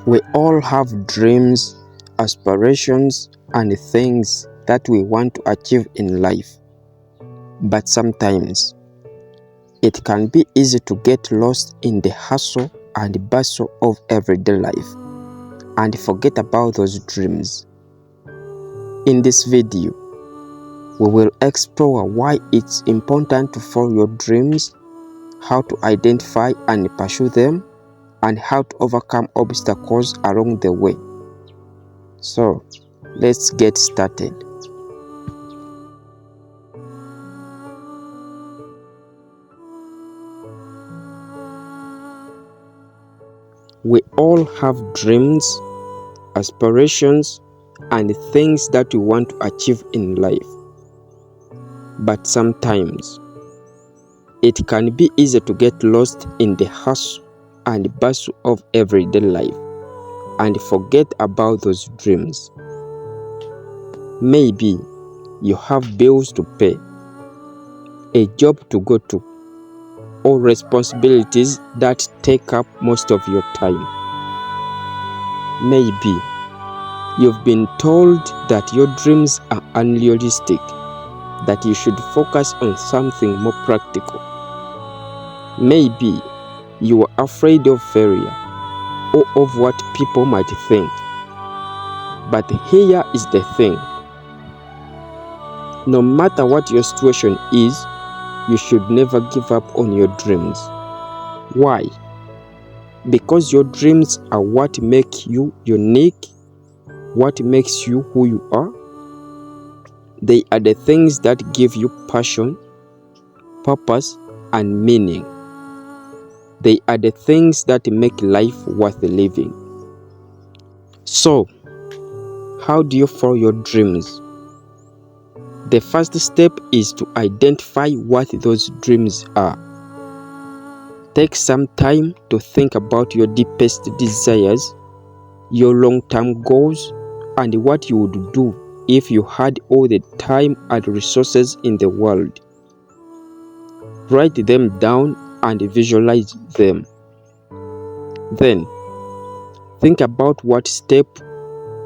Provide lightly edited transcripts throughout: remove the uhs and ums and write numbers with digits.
We all have dreams, aspirations, and things that we want to achieve in life. But sometimes, it can be easy to get lost in the hustle and bustle of everyday life and forget about those dreams. In this video, we will explore why it's important to follow your dreams, how to identify and pursue them, and how to overcome obstacles along the way. So, let's get started. We all have dreams, aspirations, and things that we want to achieve in life. But sometimes, it can be easy to get lost in the hustle and bustle of everyday life and forget about those dreams. Maybe you have bills to pay, a job to go to, or responsibilities that take up most of your time. Maybe you've been told that your dreams are unrealistic, that you should focus on something more practical. Maybe you are afraid of failure or of what people might think. But here is the thing. No matter what your situation is, you should never give up on your dreams. Why? Because your dreams are what make you unique, what makes you who you are. They are the things that give you passion, purpose, and meaning. They are the things that make life worth living. So, how do you follow your dreams? The first step is to identify what those dreams are. Take some time to think about your deepest desires, your long-term goals, and what you would do if you had all the time and resources in the world. Write them down and visualize them. Then, think about what step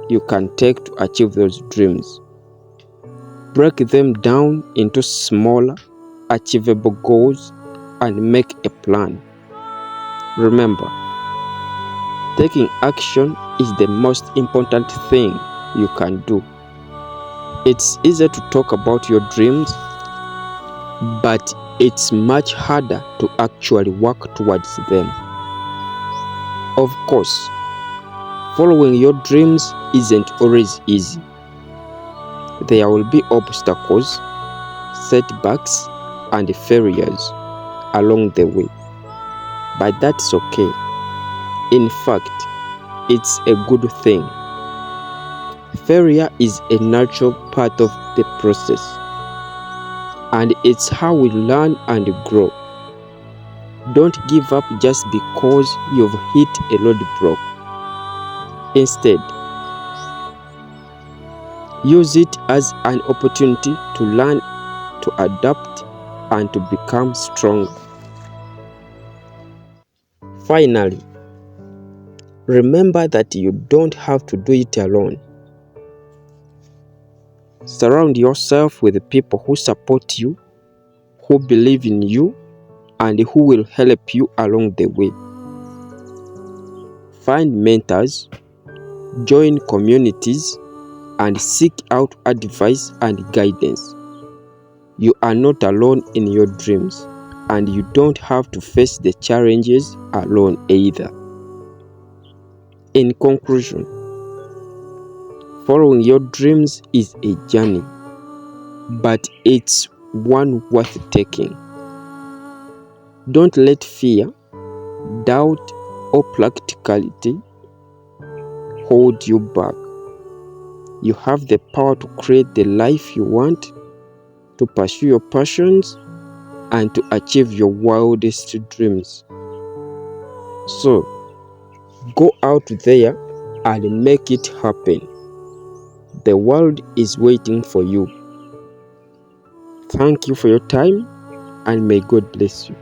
you can take to achieve those dreams. Break them down into smaller, achievable goals and make a plan. Remember, taking action is the most important thing you can do. It's easy to talk about your dreams, but it's much harder to actually work towards them. Of course, following your dreams isn't always easy. There will be obstacles, setbacks, and failures along the way. But that's okay. In fact, it's a good thing. Failure is a natural part of the process, and it's how we learn and grow. Don't give up just because you've hit a roadblock. Instead, use it as an opportunity to learn, to adapt, and to become stronger. Finally, remember that you don't have to do it alone. Surround yourself with people who support you, who believe in you, and who will help you along the way. Find mentors, join communities, and seek out advice and guidance. You are not alone in your dreams, and you don't have to face the challenges alone either. In conclusion, following your dreams is a journey, but it's one worth taking. Don't let fear, doubt, or practicality hold you back. You have the power to create the life you want, to pursue your passions, and to achieve your wildest dreams. So, go out there and make it happen. The world is waiting for you. Thank you for your time, and may God bless you.